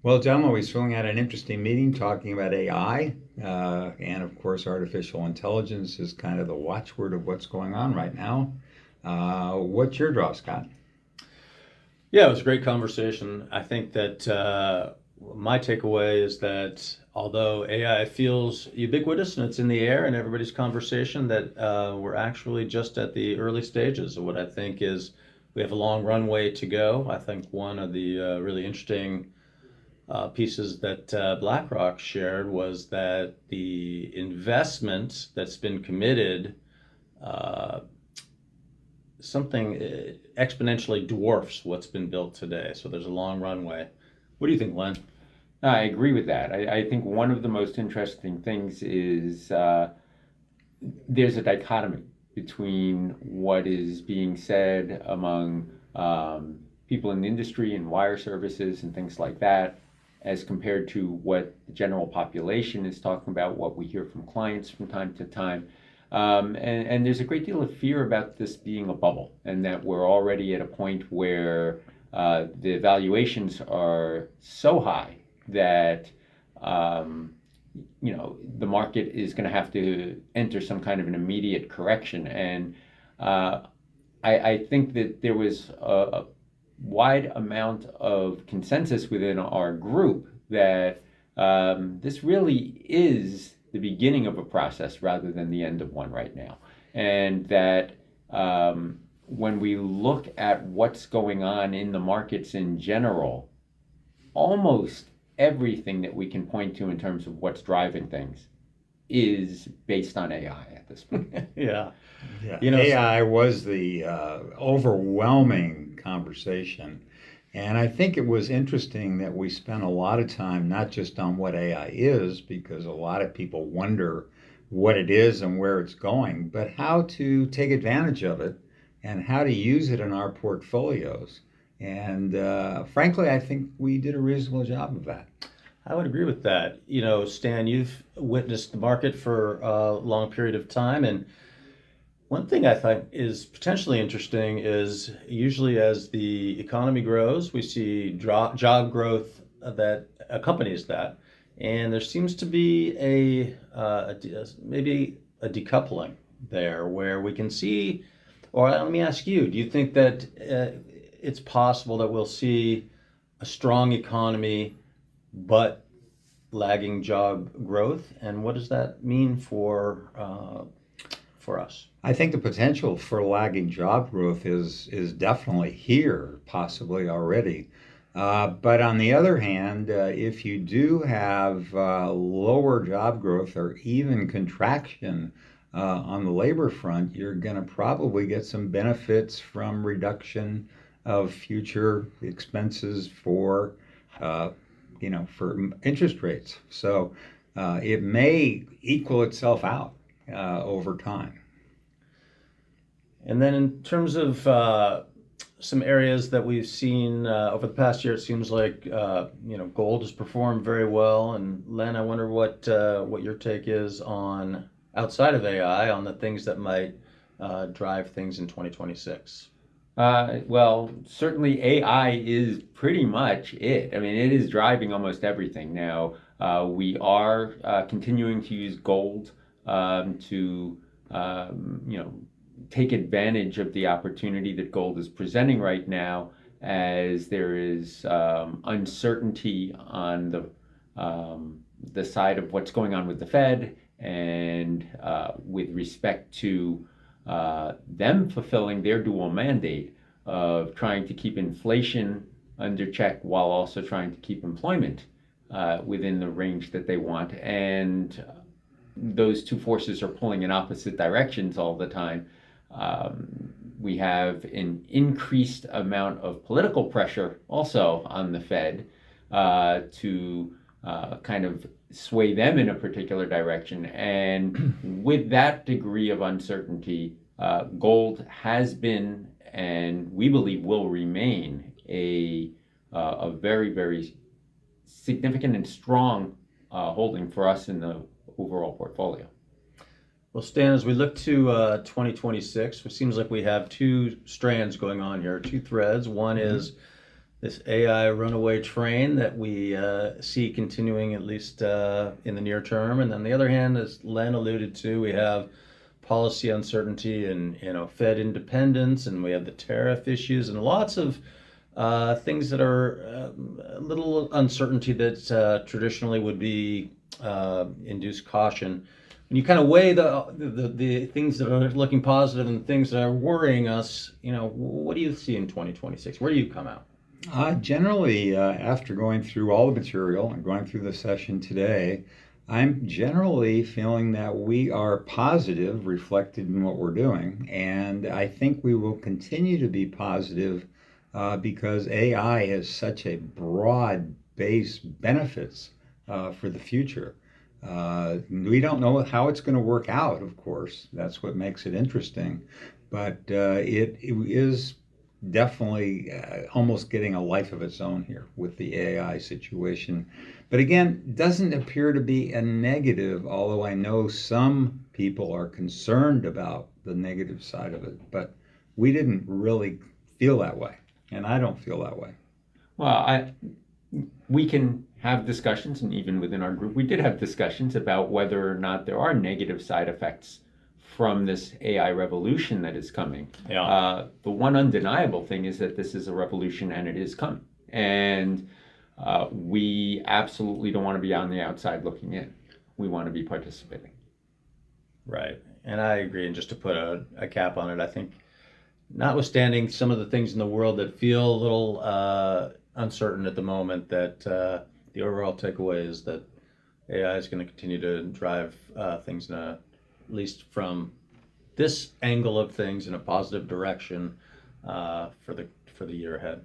Well, gentlemen, we swung at an interesting meeting talking about AI. And of course, artificial intelligence is kind of the watchword of what's going on right now. What's your draw, Scott? Yeah, it was a great conversation. I think that my takeaway is that although AI feels ubiquitous and it's in the air in everybody's conversation, that we're actually just at the early stages of what I think is we have a long runway to go. I think one of the really interesting pieces that BlackRock shared was that the investment that's been committed uh, something exponentially dwarfs what's been built today. So there's a long runway. What do you think, Len? I agree with that. I think one of the most interesting things is there's a dichotomy between what is being said among people in the industry and wire services and things like that, as compared to what the general population is talking about, what we hear from clients from time to time. And there's a great deal of fear about this being a bubble, and that we're already at a point where the valuations are so high that the market is going to have to enter some kind of an immediate correction. And uh, I think that there was a wide amount of consensus within our group that this really is the beginning of a process rather than the end of one right now. And that when we look at what's going on in the markets in general, almost everything that we can point to in terms of what's driving things is based on AI at this point. Yeah. Yeah, You know, AI was the overwhelming conversation. And I think it was interesting that we spent a lot of time not just on what AI is, because a lot of people wonder what it is and where it's going, but how to take advantage of it and how to use it in our portfolios. And frankly, I think we did a reasonable job of that. I would agree with that. Stan, you've witnessed the market for a long period of time. And one thing I think is potentially interesting is usually as the economy grows, we see job growth that accompanies that. And there seems to be maybe a decoupling there where we can see, or let me ask you, do you think that it's possible that we'll see a strong economy but lagging job growth? And what does that mean for us? I think the potential for lagging job growth is definitely here, possibly already. But on the other hand, if you do have lower job growth or even contraction on the labor front, you're going to probably get some benefits from reduction of future expenses uh, for interest rates. So it may equal itself out over time. And then in terms of some areas that we've seen over the past year, it seems like gold has performed very well. And Len, I wonder what your take is on outside of AI on the things that might drive things in 2026. Well, certainly AI is pretty much it. I mean, it is driving almost everything now. We are continuing to use gold to, take advantage of the opportunity that gold is presenting right now, as there is uncertainty on the side of what's going on with the Fed and with respect to them fulfilling their dual mandate of trying to keep inflation under check while also trying to keep employment within the range that they want. And those two forces are pulling in opposite directions all the time. We have an increased amount of political pressure also on the Fed to kind of sway them in a particular direction. And with that degree of uncertainty, gold has been and we believe will remain a very, very significant and strong holding for us in the overall portfolio. Well, Stan, as we look to 2026, it seems like we have two strands going on here, two threads. One Mhm. is this AI runaway train that we see continuing at least in the near term. And on the other hand, as Len alluded to, we have policy uncertainty and Fed independence, and we have the tariff issues and lots of things that are a little uncertainty that traditionally would be induce caution. When you kind of weigh the things that are looking positive and the things that are worrying us, what do you see in 2026? Where do you come out? Generally, after going through all the material and going through the session today, I'm generally feeling that we are positive, reflected in what we're doing, and I think we will continue to be positive because AI has such a broad base benefits for the future. We don't know how it's going to work out, of course. That's what makes it interesting, but it is definitely almost getting a life of its own here with the AI situation. But again, doesn't appear to be a negative, although I know some people are concerned about the negative side of it. But we didn't really feel that way, and I don't feel that way. Well, we can have discussions, and even within our group, we did have discussions about whether or not there are negative side effects from this AI revolution that is coming. Yeah. The one undeniable thing is that this is a revolution and it is coming. And we absolutely don't want to be on the outside looking in. We want to be participating. Right. And I agree. And just to put a cap on it, I think notwithstanding some of the things in the world that feel a little uncertain at the moment, that the overall takeaway is that AI is going to continue to drive things at least from this angle of things in a positive direction for the year ahead.